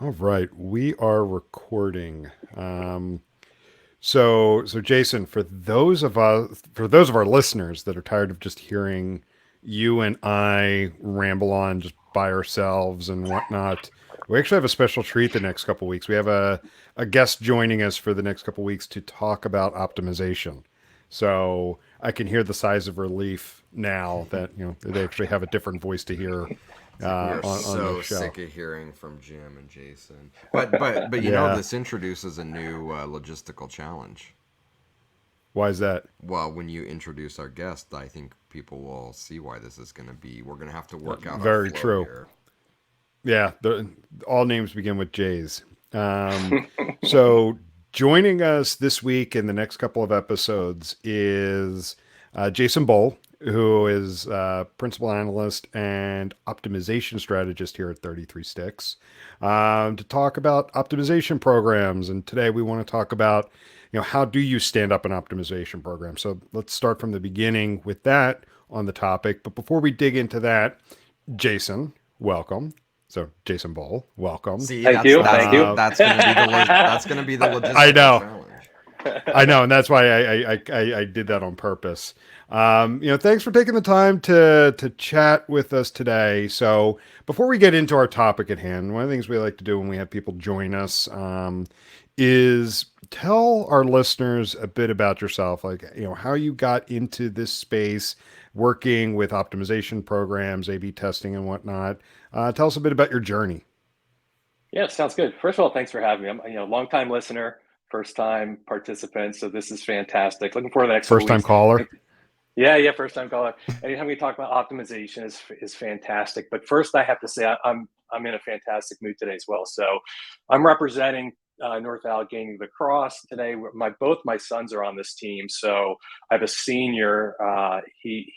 All right, we are recording. So Jason, for those of our listeners that are tired of just hearing you and I ramble on just by ourselves and whatnot, we actually have a special treat the next couple weeks. We have a guest joining us for the next couple weeks to talk about optimization. So I can hear the sighs of relief now that they actually have a different voice to hear It's like we are on this so show. sick of hearing from Jim and Jason. But Yeah, this introduces a new logistical challenge. why is that? Well, when you introduce our guest, I think people will see why this is going to be. We're going to have to work out our Very flow true. here. Yeah, all names begin with J's. So joining us this week in the next couple of episodes is Jason Boal, who is principal analyst and optimization strategist here at 33 Sticks, to talk about optimization programs. And today we want to talk about, how do you stand up an optimization program? So let's start from the beginning with that on the topic. But before we dig into that, Jason, welcome. So Jason Boal, welcome. See, Thank you. Thank you. that's going to be that's going to be the I logistical know, challenge. I know, and that's why I did that on purpose. Thanks for taking the time to chat with us today. So before we get into our topic at hand, one of the things we like to do when we have people join us is tell our listeners a bit about yourself, like how you got into this space, working with optimization programs, A/B testing, and whatnot. Tell us a bit about your journey. Yeah, sounds good. First of all, thanks for having me. I'm, long time listener, first time participant. So this is fantastic. Looking forward to the next couple First time weeks. caller. Yeah, first time caller. Anytime we talk about optimization is fantastic. But first, I have to say I'm in a fantastic mood today as well. So I'm representing North Allegheny lacrosse today. Both my sons are on this team. So I have a senior.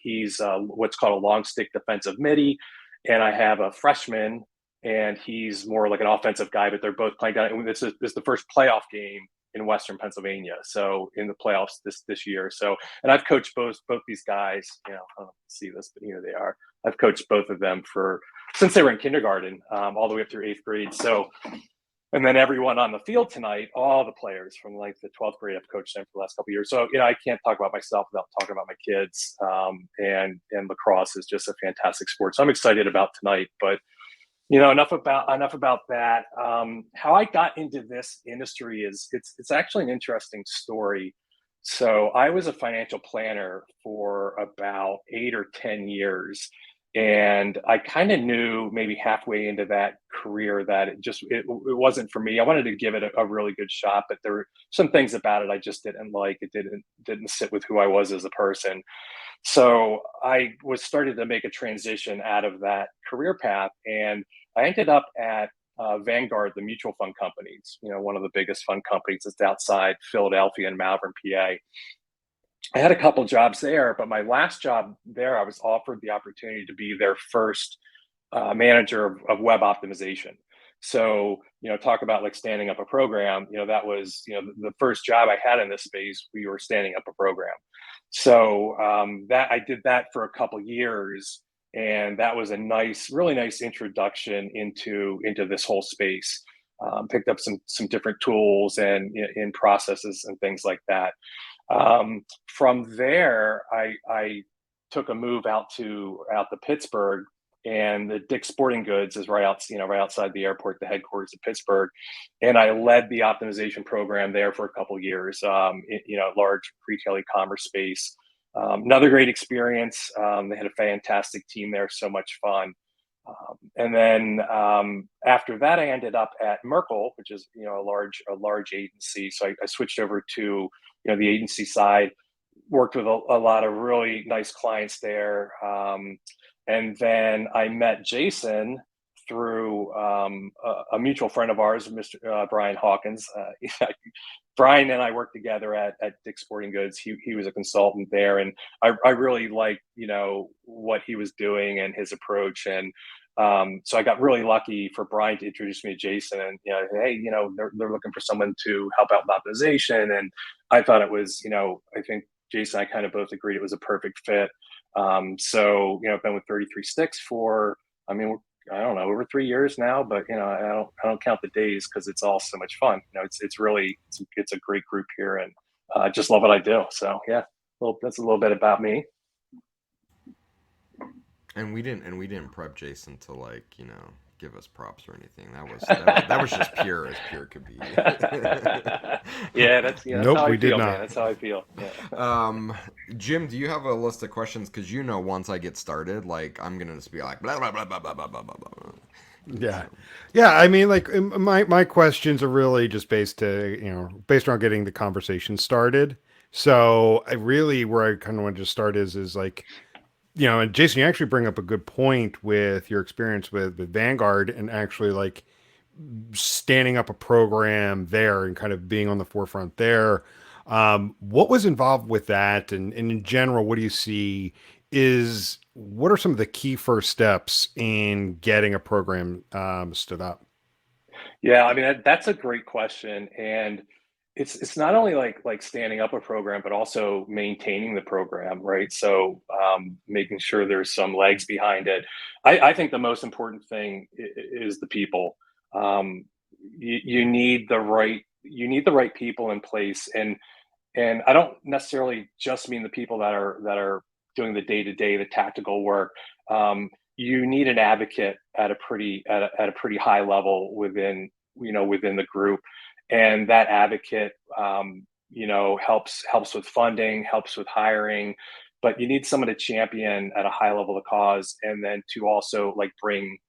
He's what's called a long stick defensive midi, and I have a freshman, and he's more like an offensive guy. But they're both playing down. And this is the first playoff game in Western Pennsylvania. So in the playoffs this year. So and I've coached both these guys. I don't know if you see this, but here they are. I've coached both of them for since they were in kindergarten, all the way up through eighth grade. So and then everyone on the field tonight, all the players from like the 12th grade, I've coached them for the last couple of years. So I can't talk about myself without talking about my kids. And lacrosse is just a fantastic sport. So I'm excited about tonight. But enough about that. How I got into this industry is it's actually an interesting story. So I was a financial planner for about 8 or 10 years, and I kind of knew maybe halfway into that career that it wasn't for me. I wanted to give it a really good shot, but there were some things about it I just didn't like. It didn't sit with who I was as a person. So I was starting to make a transition out of that career path, and I ended up at Vanguard, the mutual fund companies. One of the biggest fund companies that's outside Philadelphia and Malvern, PA. I had a couple jobs there, but my last job there, I was offered the opportunity to be their first manager of web optimization. So, talk about like standing up a program. That was the first job I had in this space. We were standing up a program. So that I did that for a couple years, and that was a really nice introduction into this whole space. Picked up some different tools and in processes and things like that. From there, I took a move out to Pittsburgh, and the Dick's Sporting Goods is right outside the airport, the headquarters of Pittsburgh, and I led the optimization program there for a couple of years. Large retail e-commerce space. Another great experience. They had a fantastic team there, so much fun. And then after that, I ended up at Merkle, which is a large agency. So I switched over to the agency side, worked with a lot of really nice clients there, and then I met Jason through a mutual friend of ours, Mr. Brian Hawkins. Brian and I worked together at Dick's Sporting Goods. He was a consultant there, and I really liked what he was doing and his approach. And so I got really lucky for Brian to introduce me to Jason, and hey, they're looking for someone to help out with optimization, and I thought it was I think Jason and I kind of both agreed it was a perfect fit. So I've been with 33 Sticks for, I mean, I don't know, over 3 years now, but I don't count the days because it's all so much fun. It's really it's a great group here, and I just love what I do. So yeah, well, that's a little bit about me. And we didn't prep Jason to like, give us props or anything. That was just pure as pure could be. Yeah, that's Nope, how I we did feel, man. not. That's how I feel. Yeah. Jim, do you have a list of questions? Because once I get started, like I'm gonna just be like blah blah blah blah blah blah blah blah blah. Yeah. So, Yeah. I mean, like my questions are really just based on getting the conversation started. So I really, where I kind of want to just start is like, and Jason, you actually bring up a good point with your experience with Vanguard and actually like standing up a program there and kind of being on the forefront there. What was involved with that? And in general, what do you see what are some of the key first steps in getting a program stood up? Yeah, I mean that's a great question, and it's not only like standing up a program, but also maintaining the program, right? So making sure there's some legs behind it. I think the most important thing is the people. Um, you need the right people in place, and I don't necessarily just mean the people that are doing the day to day, the tactical work. You need an advocate at a pretty high level within the group, and that advocate helps with funding, helps with hiring, but you need someone to champion at a high level the cause, and then to also like bring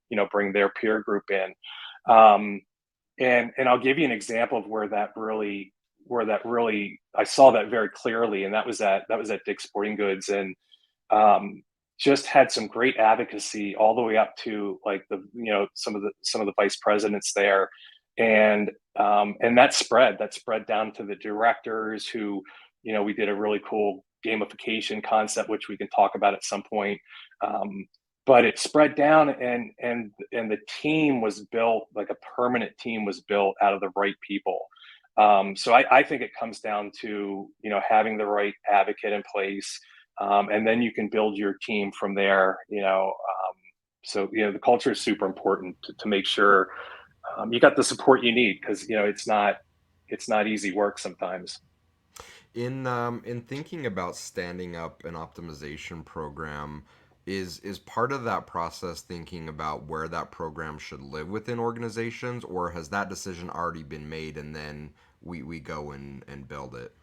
their peer group in. Um, and I'll give you an example of where that really I saw that very clearly, and that was at Dick's Sporting Goods, and um, just had some great advocacy all the way up to like some of the vice presidents there, and that spread down to the directors who we did a really cool gamification concept which we can talk about at some point. Um, but it spread down, and the team was built, like a permanent team was built out of the right people. So I think it comes down to having the right advocate in place, and then you can build your team from there. So the culture is super important to make sure you got the support you need, because it's not easy work sometimes. in thinking about standing up an optimization program, is part of that process thinking about where that program should live within organizations, or has that decision already been made and then we go and build it?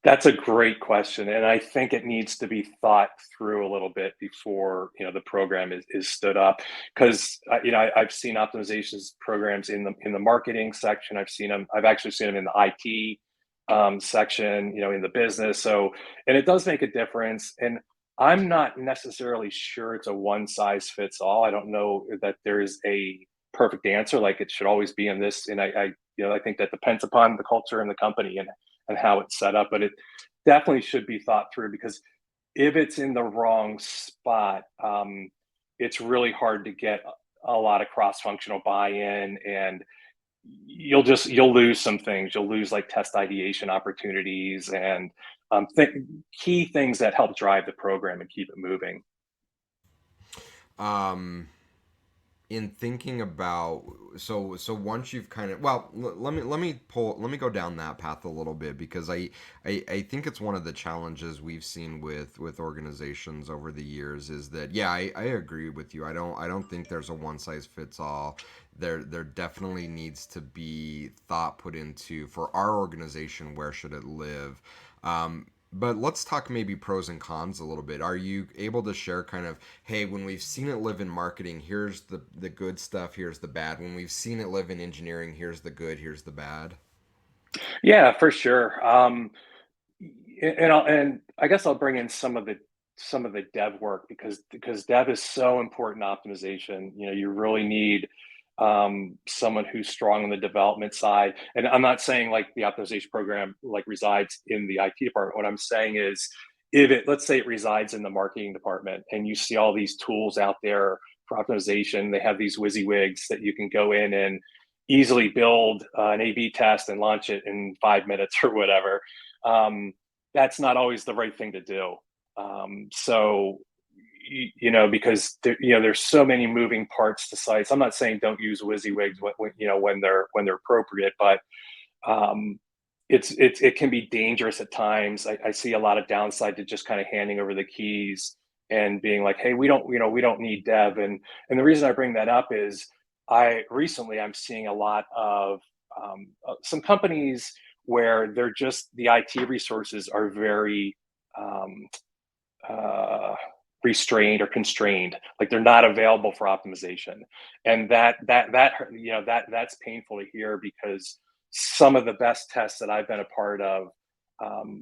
That's a great question, and I think it needs to be thought through a little bit before the program is stood up. Because I've seen optimizations programs in the marketing section. I've actually seen them in the IT section, in the business. So, and it does make a difference. And I'm not necessarily sure it's a one size fits all. I don't know that there is a perfect answer, like it should always be in this. And I think that depends upon the culture and the company, and how it's set up. But it definitely should be thought through, because if it's in the wrong spot, it's really hard to get a lot of cross-functional buy-in, and you'll lose some things. You'll lose like test ideation opportunities, and key things that help drive the program and keep it moving. Um, in thinking about, so once you've kind of, well, let me go down that path a little bit, because I think it's one of the challenges we've seen with organizations over the years is that, yeah, I agree with you. I don't think there's a one size fits all. There definitely needs to be thought put into, for our organization, where should it live. But let's talk maybe pros and cons a little bit. Are you able to share kind of, hey, when we've seen it live in marketing, here's the good stuff, here's the bad. When we've seen it live in engineering, here's the good, here's the bad. Yeah, for sure. And I guess I'll bring in some of the dev work, because dev is so important in optimization. You really need someone who's strong on the development side. And I'm not saying like the optimization program like resides in the IT department. What I'm saying is, if it let's say it resides in the marketing department, and you see all these tools out there for optimization, they have these WYSIWYGs that you can go in and easily build an A/B test and launch it in 5 minutes or whatever. Um, that's not always the right thing to do. So because there's so many moving parts to sites. I'm not saying don't use WYSIWYGs when they're appropriate, but it can be dangerous at times. I see a lot of downside to just kind of handing over the keys and being like, hey, we don't need dev. And the reason I bring that up is I'm seeing a lot of some companies where they're just the IT resources are very restrained or constrained, like they're not available for optimization, and that's painful to hear, because some of the best tests that I've been a part of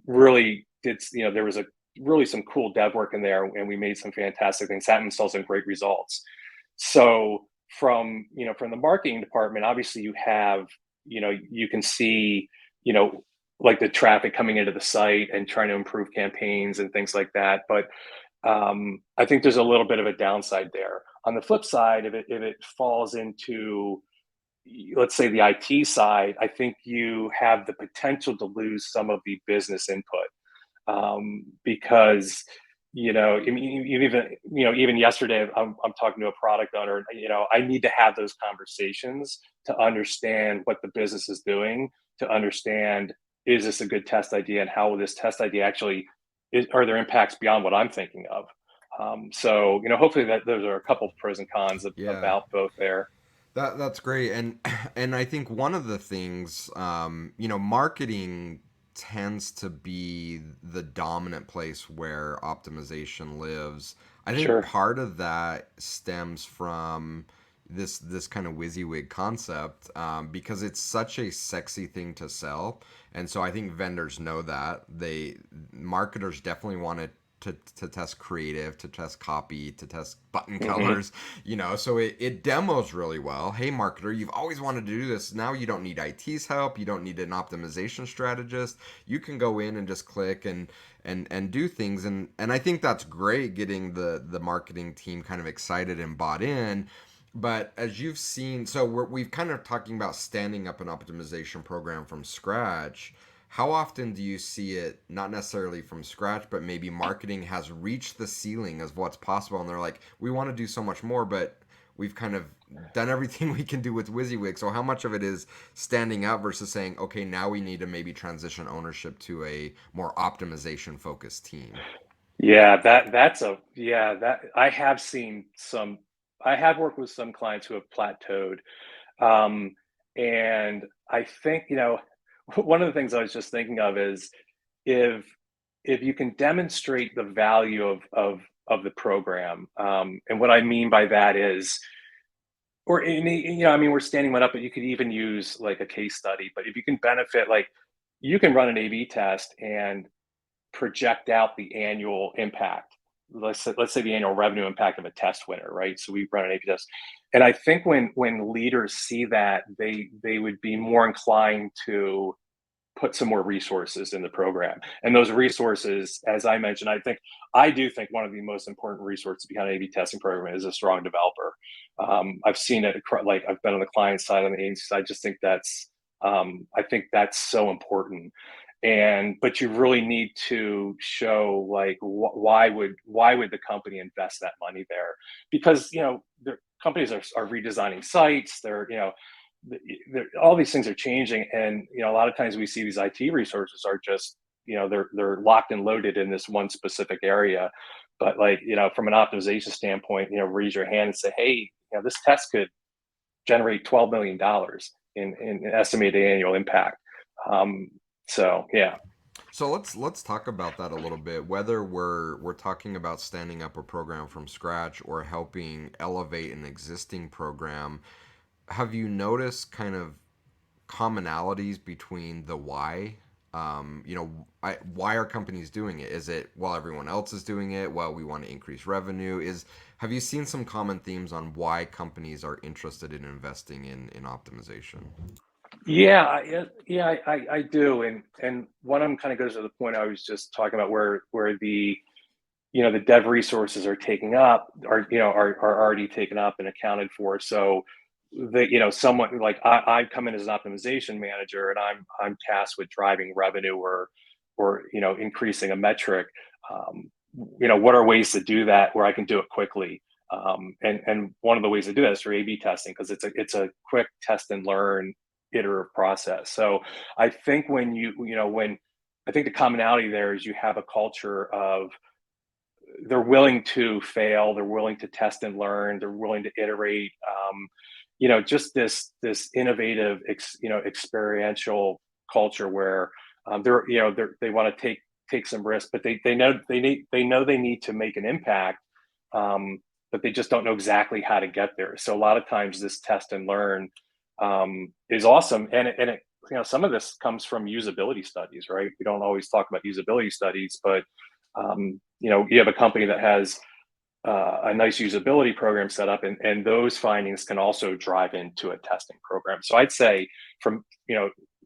really did, there was really some cool dev work in there, and we made some fantastic things happen, saw some great results. So from the marketing department, obviously you can see, like the traffic coming into the site and trying to improve campaigns and things like that. But I think there's a little bit of a downside there. On the flip side, if it falls into, let's say, the IT side, I think you have the potential to lose some of the business input, because even yesterday, I'm talking to a product owner. I need to have those conversations to understand what the business is doing, to understand, is this a good test idea, and how will this test idea actually are there impacts beyond what I'm thinking of. So hopefully that those are a couple of pros and cons Yeah. about both there. That's great, and I think one of the things, marketing tends to be the dominant place where optimization lives. I think Sure. part of that stems from this kind of WYSIWYG concept, because it's such a sexy thing to sell, and so I think vendors know that marketers definitely want to test creative, to test copy, to test button colors, so it demos really well. Hey, marketer, you've always wanted to do this. Now you don't need IT's help. You don't need an optimization strategist. You can go in and just click and do things. And I think that's great, getting the marketing team kind of excited and bought in. But as you've seen, so we've kind of talking about standing up an optimization program from scratch. How often do you see it, not necessarily from scratch, but maybe marketing has reached the ceiling of what's possible, and they're like, we want to do so much more, but we've kind of done everything we can do with WYSIWYG. So how much of it is standing up versus saying, okay, now we need to maybe transition ownership to a more optimization focused team? Yeah, that I have worked with some clients who have plateaued. Um, and I think, one of the things I was just thinking of is, if you can demonstrate the value of the program, and what I mean by that is, we're standing one up, but you could even use like a case study. But if you can benefit, like, you can run an A/B test and project out the annual impact. Let's say the annual revenue impact of a test winner, right? So we run an A/B test, and I think when leaders see that, they would be more inclined to put some more resources in the program. And those resources, as I mentioned, I do think one of the most important resources behind an A/B testing program is a strong developer. I've seen it, like I've been on the client side, on the agency side. I just think I think that's so important. But you really need to show, like, why would the company invest that money there? Because the companies are redesigning sites. All these things are changing, and a lot of times we see these IT resources are just, they're locked and loaded in this one specific area. But, like, from an optimization standpoint, raise your hand and say, hey, this test could generate $12 million in estimated annual impact. So yeah. So let's talk about that a little bit. Whether we're talking about standing up a program from scratch or helping elevate an existing program, have you noticed kind of commonalities between the why? Why are companies doing it? Is it, well, everyone else is doing it, well, we want to increase revenue? Have you seen some common themes on why companies are interested in investing in optimization? Yeah, I do, and one of them kind of goes to the point I was just talking about, where the dev resources are taking up, are already taken up and accounted for. So someone like I come in as an optimization manager, and I'm tasked with driving revenue, or increasing a metric. what are ways to do that where I can do it quickly? And one of the ways to do that is through A/B testing, because it's a quick test and learn iterative process. So I think when I think the commonality there is you have a culture of they're willing to fail, they're willing to test and learn, they're willing to iterate. Just this innovative, experiential culture where they want to take some risks, but they know they need to make an impact, but they just don't know exactly how to get there. So a lot of times this test and learn is awesome, and it some of this comes from usability studies, right? We don't always talk about usability studies, but you have a company that has a nice usability program set up, and those findings can also drive into a testing program. So I'd say from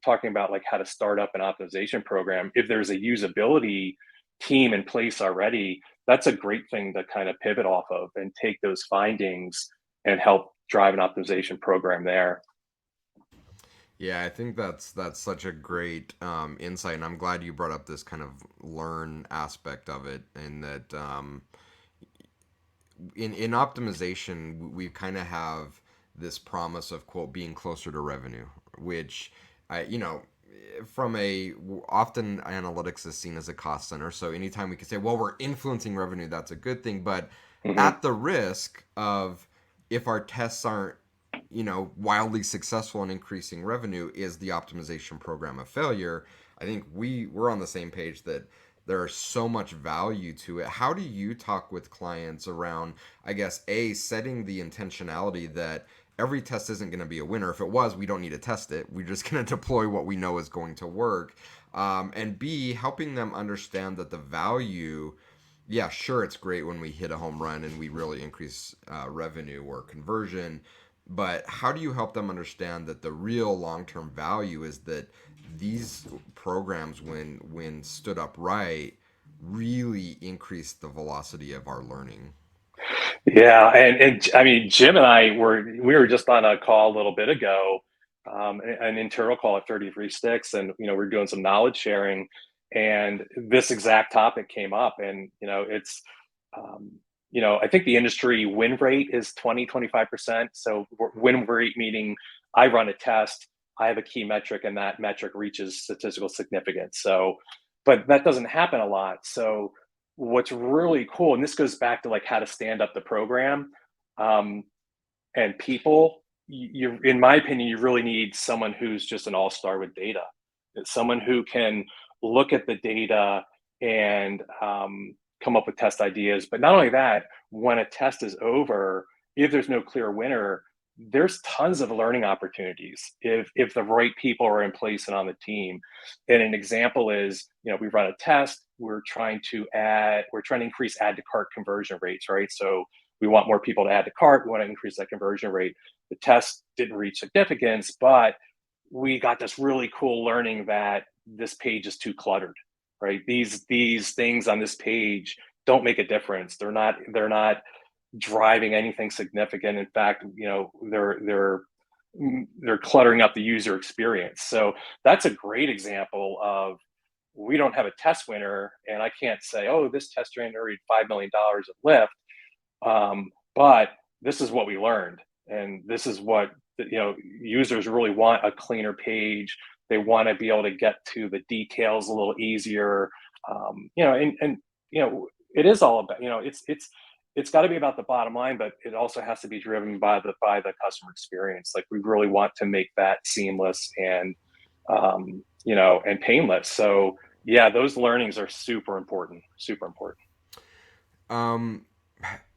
talking about like how to start up an optimization program, if there's a usability team in place already, that's a great thing to kind of pivot off of and take those findings and help drive an optimization program there. Yeah, I think that's such a great insight, and I'm glad you brought up this kind of learn aspect of it, and that in optimization we kind of have this promise of quote being closer to revenue, which from a often analytics is seen as a cost center. So anytime we can say, well, we're influencing revenue, that's a good thing, but Mm-hmm. at the risk of if our tests aren't wildly successful in increasing revenue, is the optimization program a failure? I think we're on the same page that there's so much value to it. How do you talk with clients around, I guess, setting the intentionality that every test isn't going to be a winner? If it was, we don't need to test it. We're just going to deploy what we know is going to work. And B, helping them understand that the value, yeah, sure, it's great when we hit a home run and we really increase revenue or conversion, but how do you help them understand that the real long-term value is that these programs, when stood up right, really increase the velocity of our learning? Yeah, and I mean, Jim and I we were just on a call a little bit ago, an internal call at 33 Sticks, and we're doing some knowledge sharing, and this exact topic came up, and it's I think the industry win rate is 20-25%. So win rate meaning I run a test, I have a key metric, and that metric reaches statistical significance. So, but that doesn't happen a lot. So what's really cool, and this goes back to like how to stand up the program, um, and people, in my opinion, you really need someone who's just an all-star with data. It's someone who can look at the data and come up with test ideas. But not only that, when a test is over, if there's no clear winner, there's tons of learning opportunities if the right people are in place and on the team. And an example is, we run a test, we're trying to increase add to cart conversion rates, right? So we want more people to add to cart, we want to increase that conversion rate. The test didn't reach significance, but we got this really cool learning that this page is too cluttered, right? These things on this page don't make a difference. They're not driving anything significant. In fact, they're cluttering up the user experience. So that's a great example of, we don't have a test winner, and I can't say, oh, this test generated $5 million of lift, but this is what we learned, and this is what users really want: a cleaner page. They want to be able to get to the details a little easier. And it is all about, it's got to be about the bottom line, but it also has to be driven by the customer experience. Like, we really want to make that seamless and and painless. So yeah, those learnings are super important. Super important. Um,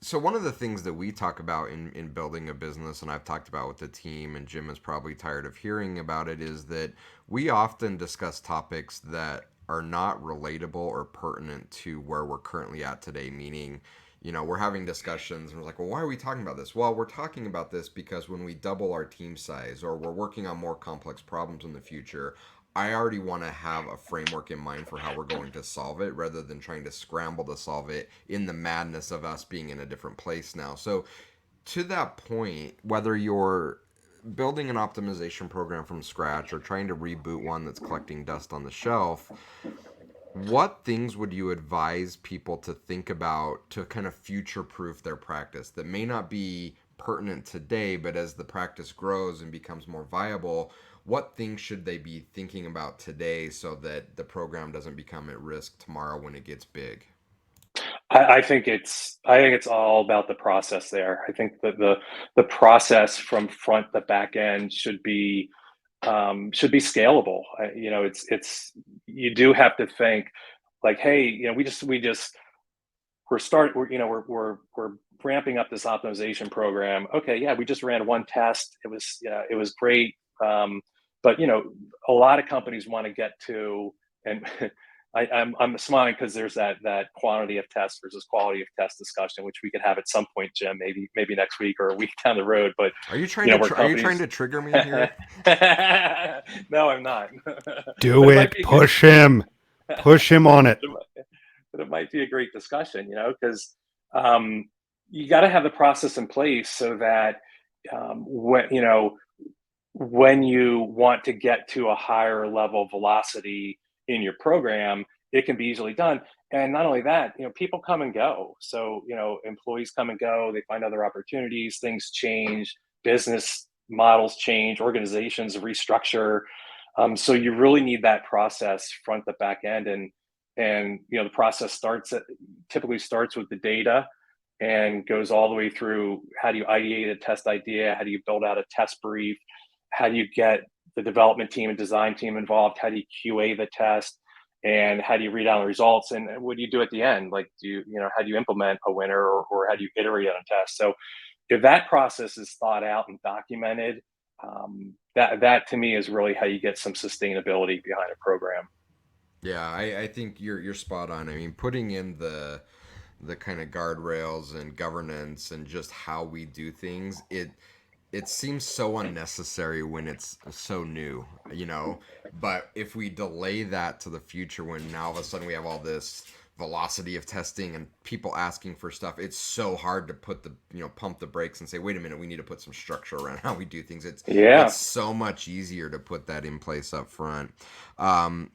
so one of the things that we talk about in building a business, and I've talked about with the team, and Jim is probably tired of hearing about it, is that we often discuss topics that are not relatable or pertinent to where we're currently at today. Meaning, we're having discussions and we're like, well, why are we talking about this? Well, we're talking about this because when we double our team size or we're working on more complex problems in the future, I already want to have a framework in mind for how we're going to solve it rather than trying to scramble to solve it in the madness of us being in a different place now. So, to that point, whether you're building an optimization program from scratch or trying to reboot one that's collecting dust on the shelf, What things would you advise people to think about to kind of future proof their practice that may not be pertinent today, but as the practice grows and becomes more viable, what things should they be thinking about today so that the program doesn't become at risk tomorrow when it gets big? I think it's all about the process there. I think that the process from front to back end should be scalable. You know, it's you do have to think like, hey, you know, we're ramping up this optimization program. Okay, yeah, we just ran one test. It was, yeah, it was great. But you know, a lot of companies want to get to, and I'm smiling because there's that quantity of tests versus quality of test discussion, which we could have at some point, Jim, maybe next week or a week down the road. But Are you trying you know, to where are you trying companies to trigger me here? no, I'm not. Do But it might it. be a good Push him. Push him on it. but it might be a great discussion, you know, because um, you got to have the process in place so that when you know when you want to get to a higher level of velocity in your program, it can be easily done. And not only that, you know, people come and go. So, you know, employees come and go, they find other opportunities, things change, business models change, organizations restructure. So you really need that process front to back end. And you know, the process typically starts with the data and goes all the way through how do you ideate a test idea, how do you build out a test brief, how do you get the development team and design team involved, how do you QA the test, and how do you read out the results, and what do you do at the end? Like, you know, how do you implement a winner, or how do you iterate on a test? So if that process is thought out and documented, that to me is really how you get some sustainability behind a program. Yeah, I think you're spot on. I mean, putting in the kind of guardrails and governance and just how we do things, it seems so unnecessary when it's so new, you know. But if we delay that to the future, when now all of a sudden we have all this velocity of testing and people asking for stuff, it's so hard to put the, you know, pump the brakes and say, wait a minute, we need to put some structure around how we do things. It's Yeah. so much easier to put that in place up front.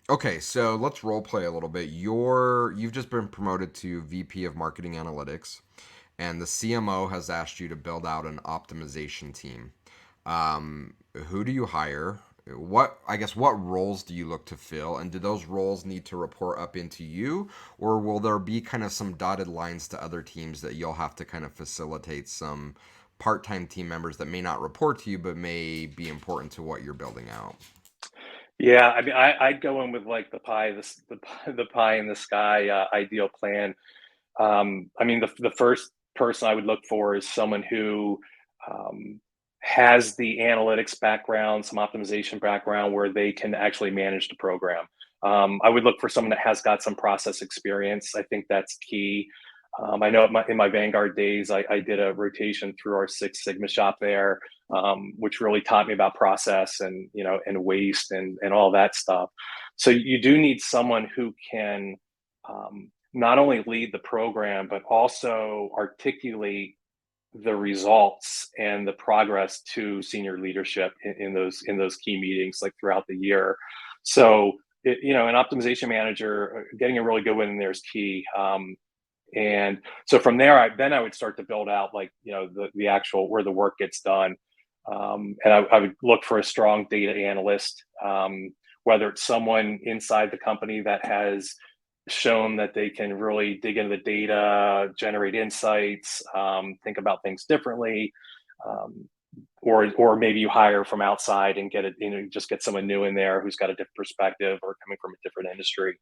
Okay, so let's role play a little bit. You've just been promoted to VP of Marketing Analytics, and the CMO has asked you to build out an optimization team. Who do you hire? What roles do you look to fill, and do those roles need to report up into you, or will there be kind of some dotted lines to other teams that you'll have to kind of facilitate some part-time team members that may not report to you but may be important to what you're building out? Yeah, I mean, I'd go in with like the pie in the sky ideal plan. I mean, the first person I would look for is someone who um, has the analytics background, some optimization background, where they can actually manage the program. I would look for someone that has got some process experience. I think that's key. I know in my Vanguard days, I did a rotation through our Six Sigma shop there, which really taught me about process and, you know, and waste and all that stuff. So you do need someone who can not only lead the program but also articulate the results and the progress to senior leadership in those key meetings like throughout the year. So you know, an optimization manager, getting a really good one in there is key. And so from there, I would start to build out, like, you know, the actual where the work gets done. And I would look for a strong data analyst, whether it's someone inside the company that has shown that they can really dig into the data, generate insights, think about things differently, um, or maybe you hire from outside and get it, you know, just get someone new in there who's got a different perspective or coming from a different industry.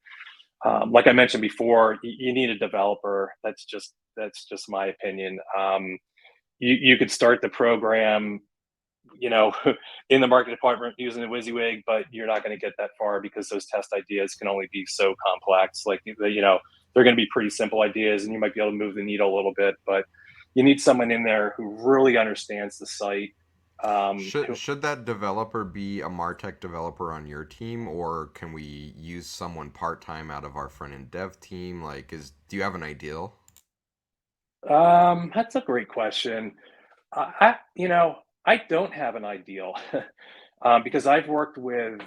Like I mentioned before, you need a developer. That's just my opinion. You could start the program, you know, in the market department using the WYSIWYG, but you're not going to get that far because those test ideas can only be so complex. Like, you know, they're going to be pretty simple ideas, and you might be able to move the needle a little bit, but you need someone in there who really understands the site. Should that developer be a Martech developer on your team, or can we use someone part time out of our front end dev team? Like, do you have an ideal? That's a great question. You know, I don't have an ideal because I've worked with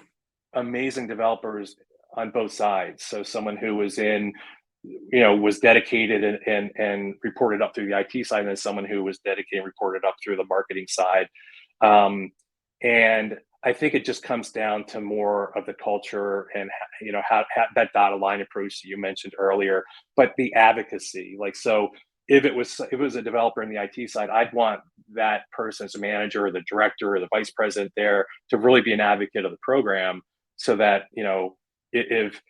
amazing developers on both sides. So someone who was was dedicated and reported up through the IT side, and then someone who was dedicated and reported up through the marketing side. And I think it just comes down to more of the culture and how that dotted line approach that you mentioned earlier, but the advocacy. Like, so if it was a developer in the IT side, I'd want that person as a manager or the director or the vice president there to really be an advocate of the program, so that if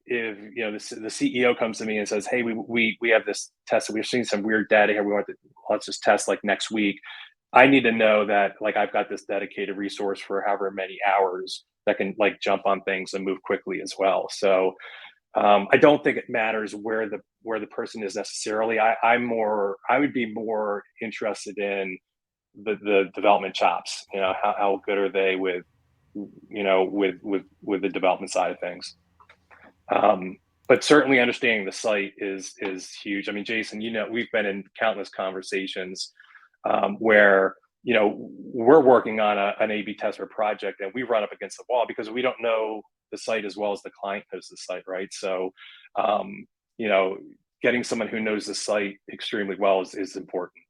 the CEO comes to me and says, hey, we have this test, we're seeing some weird data here, let's just test like next week, I need to know that like I've got this dedicated resource for however many hours that can like jump on things and move quickly as well. So I don't think it matters where the person is necessarily. I would be more interested in the development chops. How good are they with with the development side of things. But certainly understanding the site is huge. I mean, Jason, we've been in countless conversations where we're working on an A/B test or project, and we run up against the wall because we don't know the site as well as the client knows the site, right? So, getting someone who knows the site extremely well is important.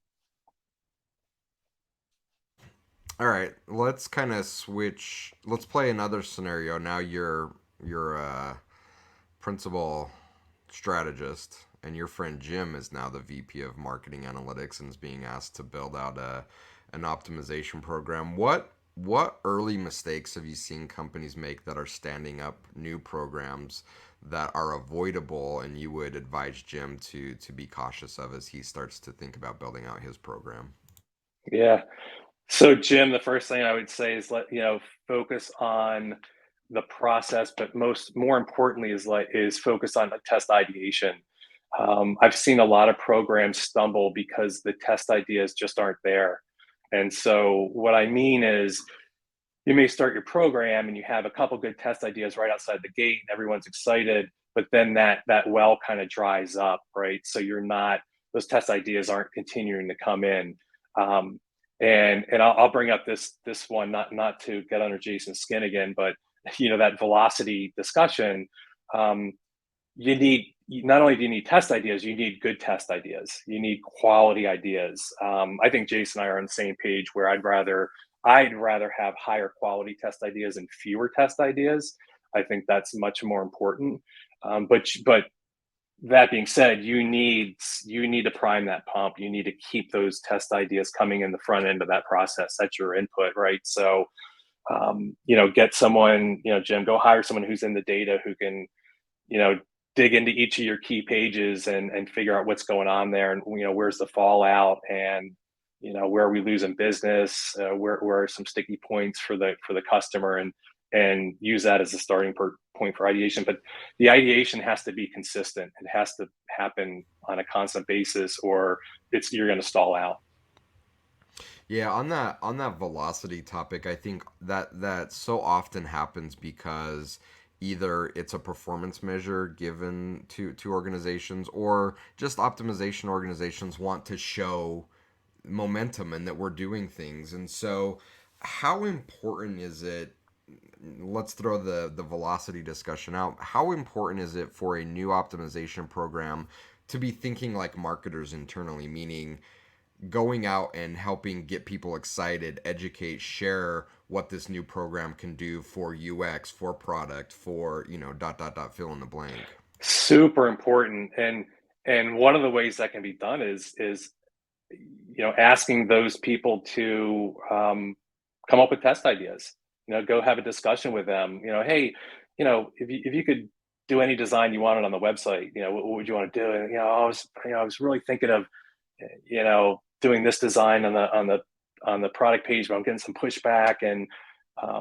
All right, let's kind of switch. Let's play another scenario. Now you're a principal strategist, and your friend Jim is now the VP of Marketing Analytics and is being asked to build out an optimization program. What early mistakes have you seen companies make that are standing up new programs that are avoidable, and you would advise Jim to be cautious of as he starts to think about building out his program? Yeah. So Jim, the first thing I would say is focus on the process, but more importantly is focus on the test ideation. I've seen a lot of programs stumble because the test ideas just aren't there. And so what I mean is, you may start your program and you have a couple good test ideas right outside the gate and everyone's excited, but then that well kind of dries up, right? So those test ideas aren't continuing to come in. And I'll bring up this one, not to get under Jason's skin again, but that velocity discussion. Not only do you need test ideas, you need good test ideas. You need quality ideas. I think Jason and I are on the same page where I'd rather have higher quality test ideas and fewer test ideas. I think that's much more important. But that being said, you need to prime that pump. You need to keep those test ideas coming in the front end of that process. That's your input, right? So, get someone, Jim, go hire someone who's in the data, who can, dig into each of your key pages and figure out what's going on there, and where's the fallout, and where are we losing business, where are some sticky points for the customer, and use that as a starting point for ideation. But the ideation has to be consistent. It has to happen on a constant basis, or you're going to stall out. Yeah, on that velocity topic, I think that so often happens because either it's a performance measure given to organizations, or just optimization organizations want to show momentum and that we're doing things. And so how important is it, let's throw the velocity discussion out, how important is it for a new optimization program to be thinking like marketers internally, meaning going out and helping get people excited, educate, share what this new program can do for UX, for product, for fill in the blank? Super important. And one of the ways that can be done is asking those people to come up with test ideas. Go have a discussion with them. Hey, if you could do any design you wanted on the website, what would you want to do? And I was really thinking of doing this design on the product page, but I'm getting some pushback. And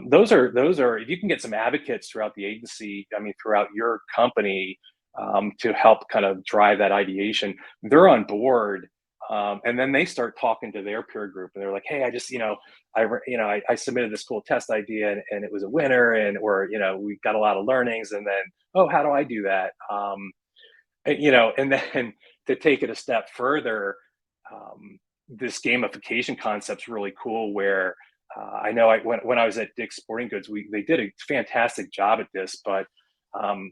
those are if you can get some advocates throughout the agency, throughout your company, to help kind of drive that ideation, they're on board. And then they start talking to their peer group, and they're like, "Hey, I just, I submitted this cool test idea, and it was a winner, or we got a lot of learnings." And then, oh, how do I do that? And then to take it a step further, this gamification concept's really cool, where I know when I was at Dick's Sporting Goods, they did a fantastic job at this, but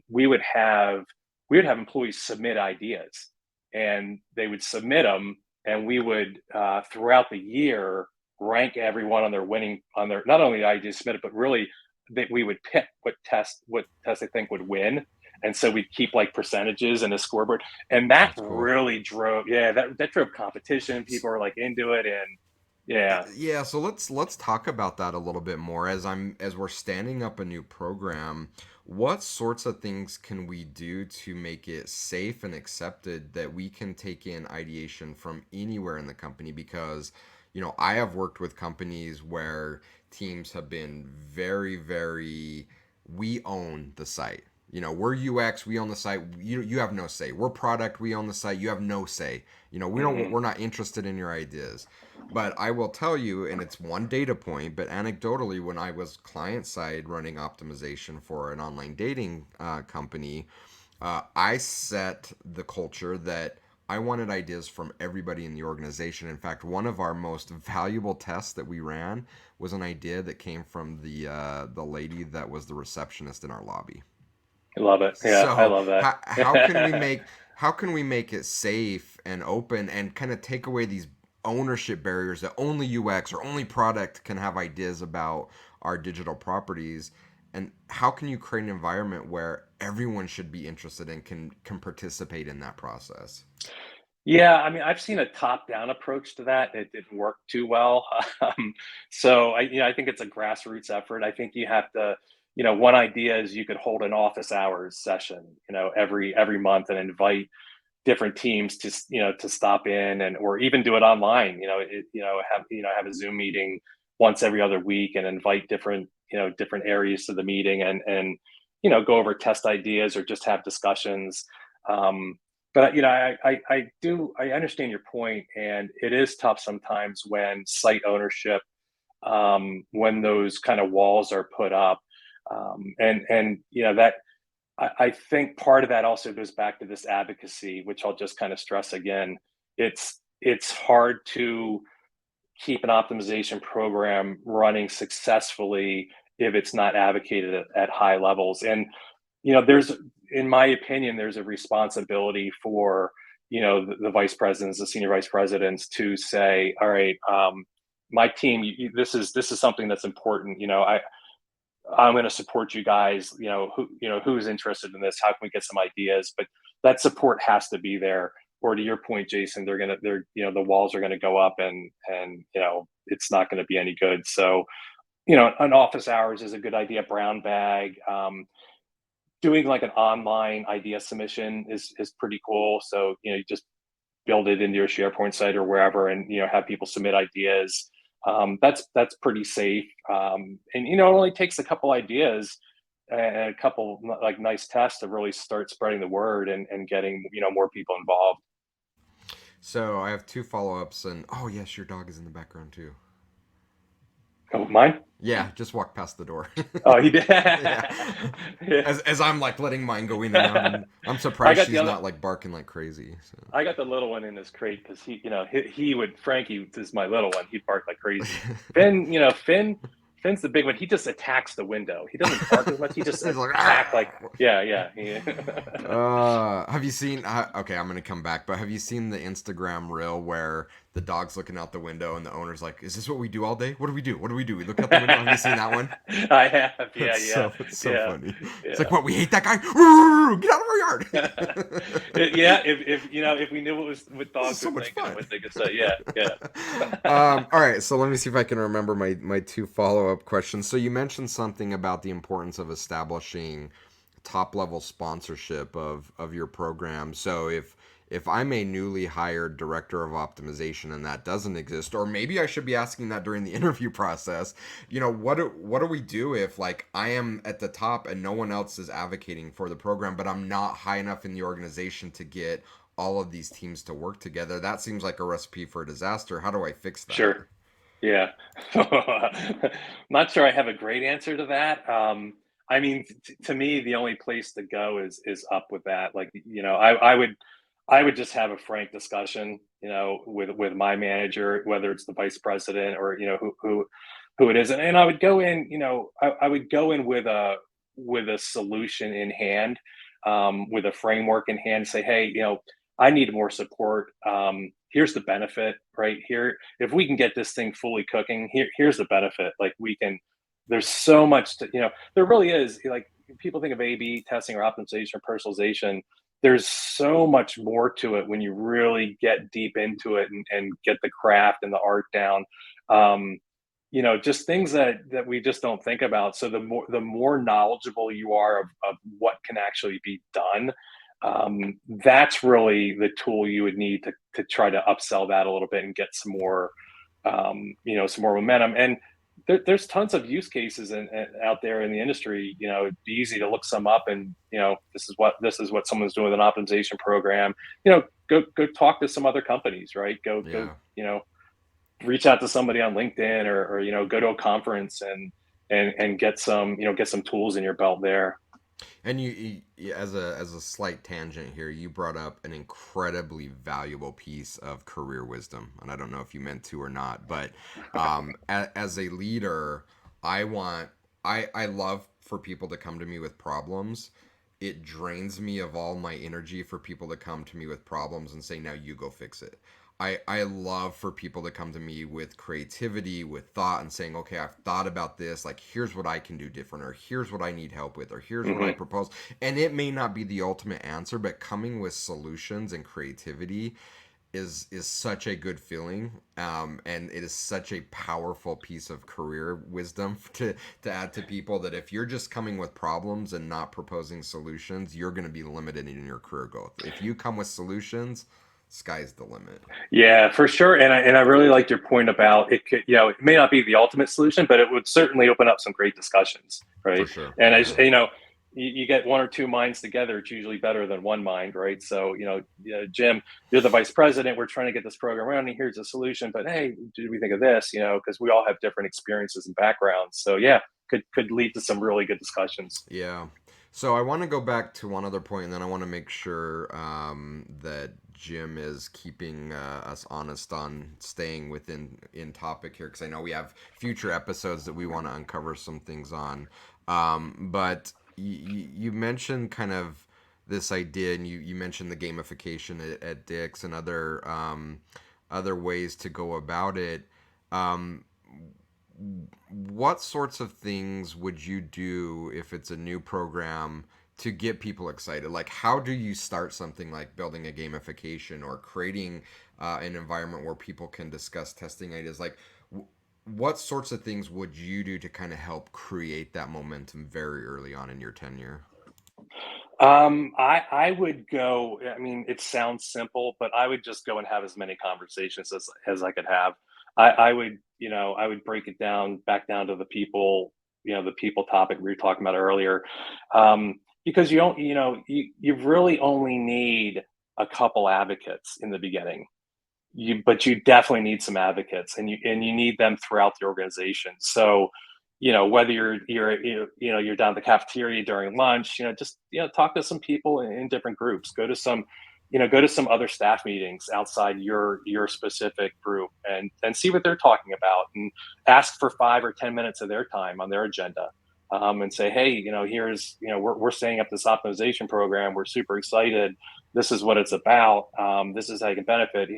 we would have employees submit ideas, and they would submit them, and we would throughout the year rank everyone on their not only ideas submitted, but really that we would pick what test they think would win. And so we'd keep like percentages and a scoreboard, and that That's cool. really drove, that drove competition. People were like into it, and yeah. Yeah, so let's talk about that a little bit more as we're standing up a new program. What sorts of things can we do to make it safe and accepted that we can take in ideation from anywhere in the company? Because, I have worked with companies where teams have been very, very, we own the site. We're UX, we own the site. You have no say. We're product, we own the site. You have no say. We're not interested in your ideas. But I will tell you, and it's one data point, but anecdotally, when I was client side running optimization for an online dating company, I set the culture that I wanted ideas from everybody in the organization. In fact, one of our most valuable tests that we ran was an idea that came from the lady that was the receptionist in our lobby. I love it. Yeah, I So love that. how can we make it safe and open and kind of take away these ownership barriers that only UX or only product can have ideas about our digital properties? And how can you create an environment where everyone should be interested and can participate in that process? Yeah, I mean, I've seen a top-down approach to that. It didn't work too well. So I think it's a grassroots effort. I think you have to, one idea is you could hold an office hours session, every month, and invite different teams to stop in, and or even do it online. Have a Zoom meeting once every other week and invite different areas to the meeting, and go over test ideas or just have discussions. But I understand your point, and it is tough sometimes when site ownership, when those kind of walls are put up, and that I think part of that also goes back to this advocacy, which I'll just kind of stress again. It's hard to keep an optimization program running successfully if it's not advocated at high levels. And there's, in my opinion, there's a responsibility for the vice presidents, the senior vice presidents, to say, all right, my team, this is something that's important. I'm going to support you guys. Who's interested in this? How can we get some ideas? But that support has to be there. Or to your point, Jason, the walls are going to go up, and it's not going to be any good. So, an office hours is a good idea. Brown bag, doing like an online idea submission is pretty cool. So, you just build it into your SharePoint site or wherever, and have people submit ideas. That's pretty safe. And it only takes a couple ideas and a couple like nice tests to really start spreading the word and getting more people involved. So I have two follow-ups, and oh yes, your dog is in the background too. Oh, mine? Yeah, just walk past the door. Oh, he did. Yeah. Yeah. As I'm like letting mine go in and out, and I'm I surprised got she's not like barking like crazy. So. I got the little one in his crate because he would, Frankie is my little one. He'd bark like crazy. Finn's the big one. He just attacks the window. He doesn't bark as much. He just He's like, attack like, "Arr!" yeah. Have you seen? Okay, I'm gonna come back, but have you seen the Instagram reel where the dog's looking out the window and the owner's like, "Is this what we do all day? What do we do? What do we do? We look out the window." Have you seen that one? I have. Yeah, It's so funny. yeah. It's like, what? We hate that guy. Get out of our yard. Yeah, if we knew what dogs So were much thinking, fun. what they could say, yeah. All right, so let me see if I can remember my two follow-up questions. So you mentioned something about the importance of establishing top-level sponsorship of your program. So if I'm a newly hired director of optimization and that doesn't exist, or maybe I should be asking that during the interview process, what do we do if like I am at the top and no one else is advocating for the program, but I'm not high enough in the organization to get all of these teams to work together? That seems like a recipe for disaster. How do I fix that? Sure. Yeah. Not sure I have a great answer to that. I mean, to me, the only place to go is up with that. Like, I would just have a frank discussion, with my manager, whether it's the vice president or, who it is. And I would go in, I would go in with a solution in hand, with a framework in hand, say, hey, I need more support. Here's the benefit right here. If we can get this thing fully cooking, here's the benefit. Like we can, there's so much to, there really is. Like people think of A/B testing or optimization or personalization. There's so much more to it when you really get deep into it and get the craft and the art down. Just things that we just don't think about. So the more knowledgeable you are of what can actually be done, that's really the tool you would need to try to upsell that a little bit and get some more, some more momentum. And there's tons of use cases out there in the industry. It'd be easy to look some up, and this is what someone's doing with an optimization program. Go talk to some other companies, right? Go, reach out to somebody on LinkedIn, or go to a conference and get some tools in your belt there. And as a slight tangent here, you brought up an incredibly valuable piece of career wisdom, and I don't know if you meant to or not, but as a leader, I love for people to come to me with problems. It drains me of all my energy for people to come to me with problems and say, now you go fix it. I love for people to come to me with creativity, with thought, and saying, okay, I've thought about this. Like, here's what I can do different, or here's what I need help with, or here's what I Hmm. propose. And it may not be the ultimate answer, but coming with solutions and creativity is such a good feeling, and it is such a powerful piece of career wisdom to add to people, that if you're just coming with problems and not proposing solutions, you're going to be limited in your career growth. If you come with solutions, sky's the limit. Yeah, for sure. And I really liked your point about it. It may not be the ultimate solution, but it would certainly open up some great discussions, For right? sure. And as Yeah. you get one or two minds together, it's usually better than one mind, right? So, Jim, you're the vice president. We're trying to get this program around, and here's a solution. But hey, did we think of this? Because we all have different experiences and backgrounds. So yeah, could lead to some really good discussions. Yeah. So I want to go back to one other point, and then I want to make sure that Jim is keeping us honest on staying within in topic here, because I know we have future episodes that we want to uncover some things on. But you mentioned kind of this idea, and you mentioned the gamification at Dick's and other ways to go about it. Um, what sorts of things would you do if it's a new program to get people excited? Like, how do you start something like building a gamification or creating an environment where people can discuss testing ideas? Like, what sorts of things would you do to kind of help create that momentum very early on in your tenure? I would go. I mean, it sounds simple, but I would just go and have as many conversations as I could have. I would, I would break it down back down to the people topic we were talking about earlier, because you don't, you really only need a couple advocates in the beginning. But you definitely need some advocates, and you need them throughout the organization. So, whether you're down at the cafeteria during lunch, just talk to some people in different groups. Go to some other staff meetings outside your specific group, and see what they're talking about, and ask for 5 or 10 minutes of their time on their agenda. And say, hey, we're setting up this optimization program. We're super excited. This is what it's about. This is how you can benefit.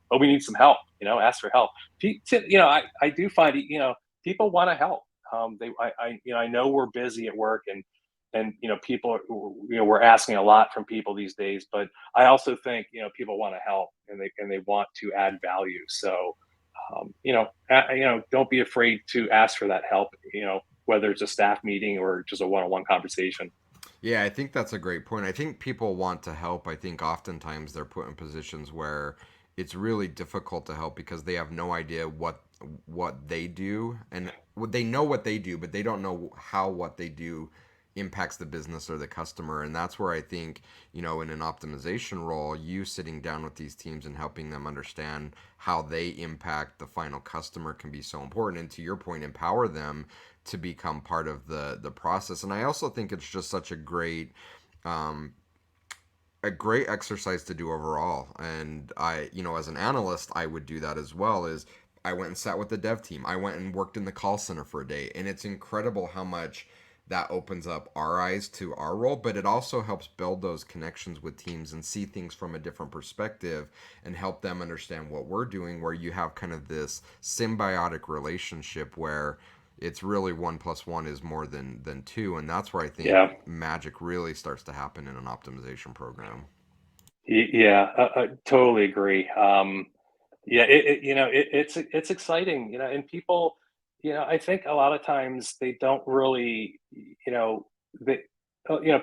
But we need some help. Ask for help. I do find people want to help. I know we're busy at work, and people, we're asking a lot from people these days. But I also think people want to help, and they want to add value. So don't be afraid to ask for that help. Whether it's a staff meeting or just a one-on-one conversation. Yeah, I think that's a great point. I think people want to help. I think oftentimes they're put in positions where it's really difficult to help because they have no idea what they do, and they know what they do, but they don't know how what they do impacts the business or the customer. And that's where I think, in an optimization role, you sitting down with these teams and helping them understand how they impact the final customer can be so important. And to your point, empower them to become part of the process. And I also think it's just such um, a great exercise to do overall. And I, as an analyst, I would do that as well. Is I went and sat with the dev team. I went and worked in the call center for a day. And it's incredible how much that opens up our eyes to our role, but it also helps build those connections with teams and see things from a different perspective and help them understand what we're doing, where you have kind of this symbiotic relationship where it's really 1+1 is more than two. And that's where I think Yeah. magic really starts to happen in an optimization program. Yeah, I totally agree. Yeah, it's exciting, and people, I think a lot of times they don't really, they,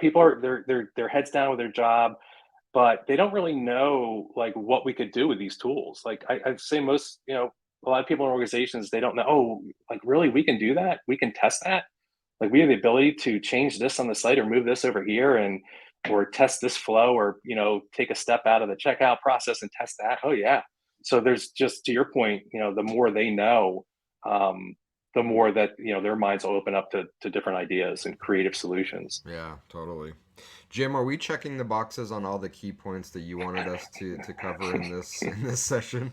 people are their heads down with their job, but they don't really know like what we could do with these tools. Like I'd say most, a lot of people in organizations, they don't know, oh, like really we can do that? We can test that? Like we have the ability to change this on the site or move this over here and or test this flow or take a step out of the checkout process and test that. Oh yeah. So there's just to your point, the more they know, the more that their minds will open up to different ideas and creative solutions. Yeah, totally. Jim, are we checking the boxes on all the key points that you wanted us to cover in this session?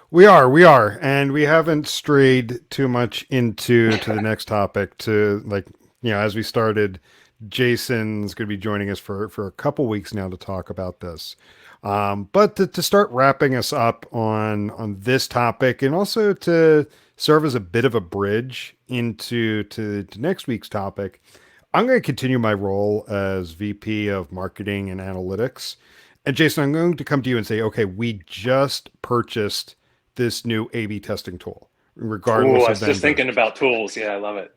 We are, and we haven't strayed too much into the next topic. To like, as we started, Jason's going to be joining us for a couple weeks now to talk about this. But to start wrapping us up on this topic, and also to serve as a bit of a bridge into to next week's topic, I'm going to continue my role as VP of Marketing and Analytics. And Jason, I'm going to come to you and say, okay, we just purchased this new A/B testing tool, Oh, regardless I of was just vendor. thinking about tools. Yeah, I love it.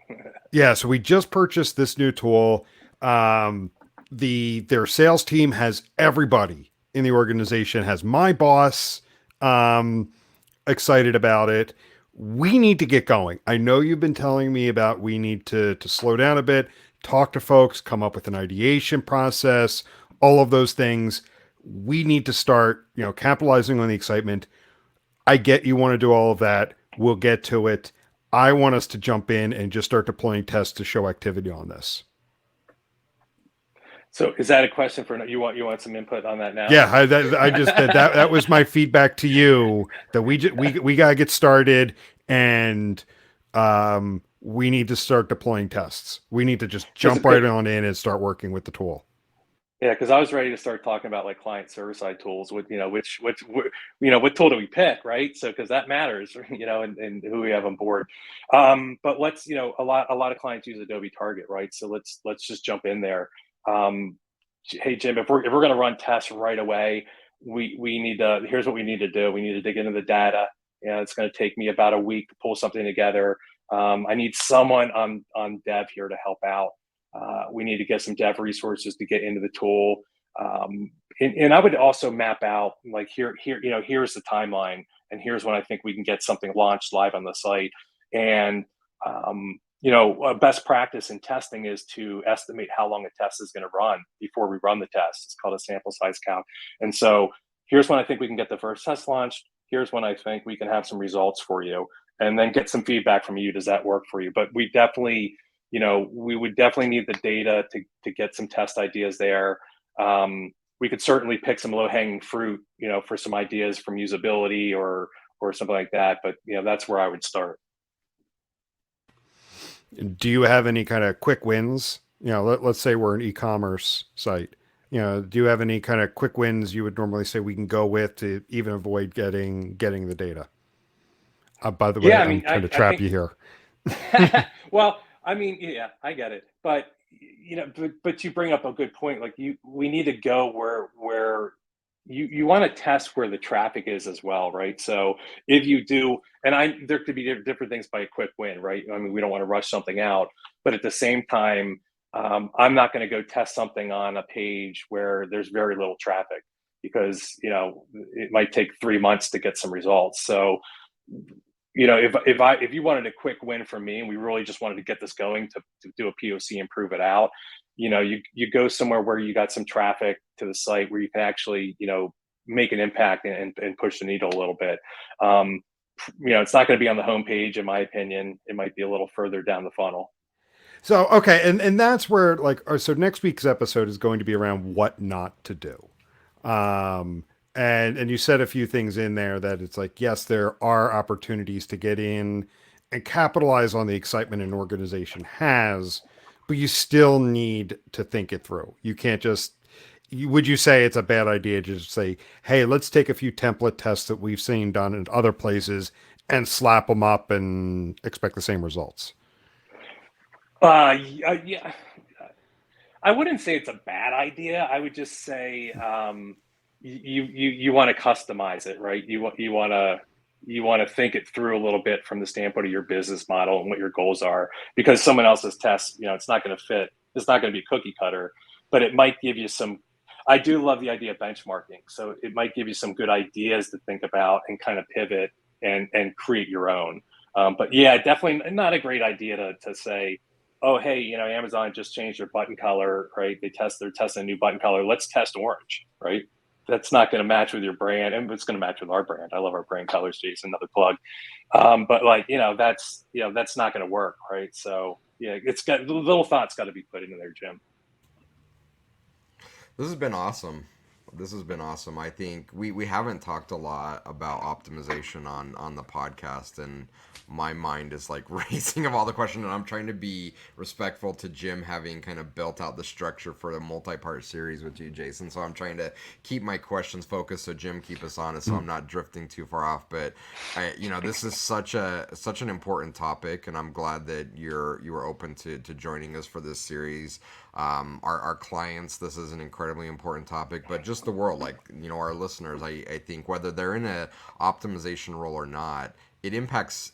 Yeah, so we just purchased this new tool. Their sales team has everybody in the organization, has my boss excited about it. We need to get going. I know you've been telling me about we need to slow down a bit, talk to folks, come up with an ideation process, all of those things. We need to start, capitalizing on the excitement. I get you want to do all of that. We'll get to it. I want us to jump in and just start deploying tests to show activity on this. So is that a question for you? Want some input on that now? Yeah, I just that was my feedback to you that we gotta get started, and we need to start deploying tests. We need to just jump right on in and start working with the tool. Yeah, because I was ready to start talking about like client server side tools with what tool do we pick, right? So because that matters, and who we have on board. But let's a lot of clients use Adobe Target, right? So let's just jump in there. Um, hey Jim, if we're going to run tests right away, we need to. Here's what we need to do. We need to dig into the data. It's going to take me about a week to pull something together. I need someone on dev here to help out. We need to get some dev resources to get into the tool. And I would also map out like here's the timeline, and here's when I think we can get something launched live on the site. And a best practice in testing is to estimate how long a test is going to run before we run the test. It's called a sample size count. And so here's when I think we can get the first test launched. Here's when I think we can have some results for you, and then get some feedback from you. Does that work for you? But we would definitely need the data to get some test ideas there. We could certainly pick some low hanging fruit, for some ideas from usability or something like that. But that's where I would start. Do you have any kind of quick wins? Let's say we're an e-commerce site. Do you have any kind of quick wins you would normally say we can go with to even avoid getting the data? By the way, Yeah, I I'm mean, trying to trap you here. well, I mean, yeah, I get it, but but you bring up a good point. Like we need to go where you want to test where the traffic is as well, right? So if you do, and there could be different things by a quick win, right? I mean, we don't want to rush something out, but at the same time, I'm not going to go test something on a page where there's very little traffic because it might take 3 months to get some results. So if you wanted a quick win from me and we really just wanted to get this going to do a POC and prove it out, you go somewhere where you got some traffic to the site where you can actually, make an impact and push the needle a little bit. It's not going to be on the homepage, in my opinion. It might be a little further down the funnel. So, okay. And that's where so next week's episode is going to be around what not to do. And you said a few things in there that it's like, yes, there are opportunities to get in and capitalize on the excitement an organization has, but you still need to think it through. You can't just, would you say it's a bad idea to just say, hey, let's take a few template tests that we've seen done in other places and slap them up and expect the same results? Yeah, I wouldn't say it's a bad idea. I would just say you want to customize it, right? You want to think it through a little bit from the standpoint of your business model and what your goals are, because someone else's test, it's not going to fit. It's not going to be cookie cutter, but it might give you some. I do love the idea of benchmarking, so it might give you some good ideas to think about and kind of pivot and create your own. But yeah, definitely not a great idea to say, oh, hey, Amazon just changed their button color, right? They're testing a new button color. Let's test orange, right? That's not going to match with your brand, and it's going to match with our brand. I love our brand colors, Jason. Another plug. But that's not going to work, right? So yeah, it's got little thoughts got to be put into there, Jim. This has been awesome. This has been awesome. I think we haven't talked a lot about optimization on the podcast, and my mind is like racing of all the questions, and I'm trying to be respectful to Jim having kind of built out the structure for the multi-part series with you, Jason. So I'm trying to keep my questions focused so Jim keep us honest, so I'm not drifting too far off. But this is such an important topic, and I'm glad that you were open to joining us for this series. Our clients, this is an incredibly important topic, but just the world, like, our listeners, I think whether they're in a optimization role or not, it impacts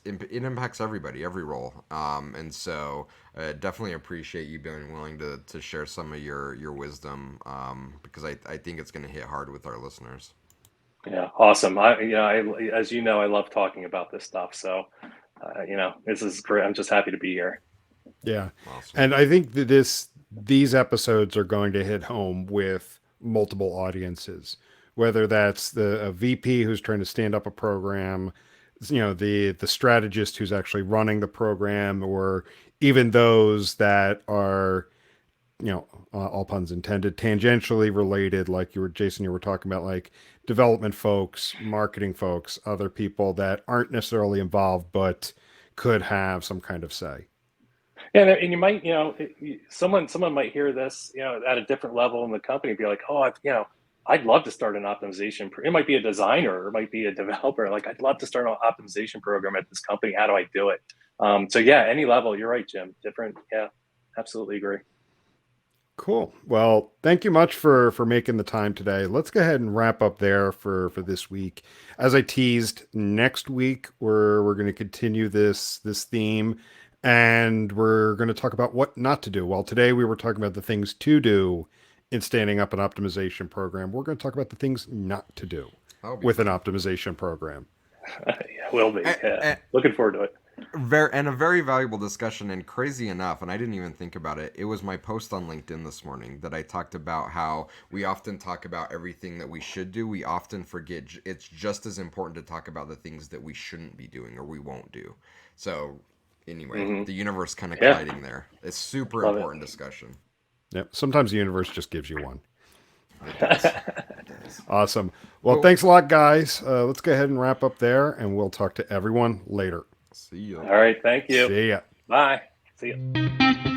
everybody, every role. And so definitely appreciate you being willing to share some of your wisdom, because I think it's going to hit hard with our listeners. Yeah, awesome. As you know, I love talking about this stuff. So, this is great. I'm just happy to be here. Yeah. Awesome. And I think that these episodes are going to hit home with multiple audiences, whether that's a VP who's trying to stand up a program, the strategist who's actually running the program, or even those that are, all puns intended, tangentially related, like Jason, you were talking about, like development folks, marketing folks, other people that aren't necessarily involved, but could have some kind of say. Yeah, and you might, someone might hear this, at a different level in the company, and be like, oh, I'd love to start an optimization. It might be a designer, or it might be a developer. Like, I'd love to start an optimization program at this company. How do I do it? So yeah, any level. You're right, Jim. Different. Yeah, absolutely agree. Cool. Well, thank you much for making the time today. Let's go ahead and wrap up there for this week. As I teased, next week we're going to continue this theme, and we're going to talk about what not to do. Well, today we were talking about the things to do in standing up an optimization program. We're going to talk about the things not to do with an optimization program. Yeah, will be. Yeah. Looking forward to it. A very valuable discussion, and crazy enough, and I didn't even think about it, it was my post on LinkedIn this morning that I talked about how we often talk about everything that we should do. We often forget it's just as important to talk about the things that we shouldn't be doing or we won't do. So anyway, the universe kind of colliding there. It's super important discussion. Yep. Sometimes the universe just gives you one. It does. It does. Awesome. Well, thanks a lot, guys. Let's go ahead and wrap up there, and we'll talk to everyone later. See you. All right. Thank you. See ya. Bye. See ya.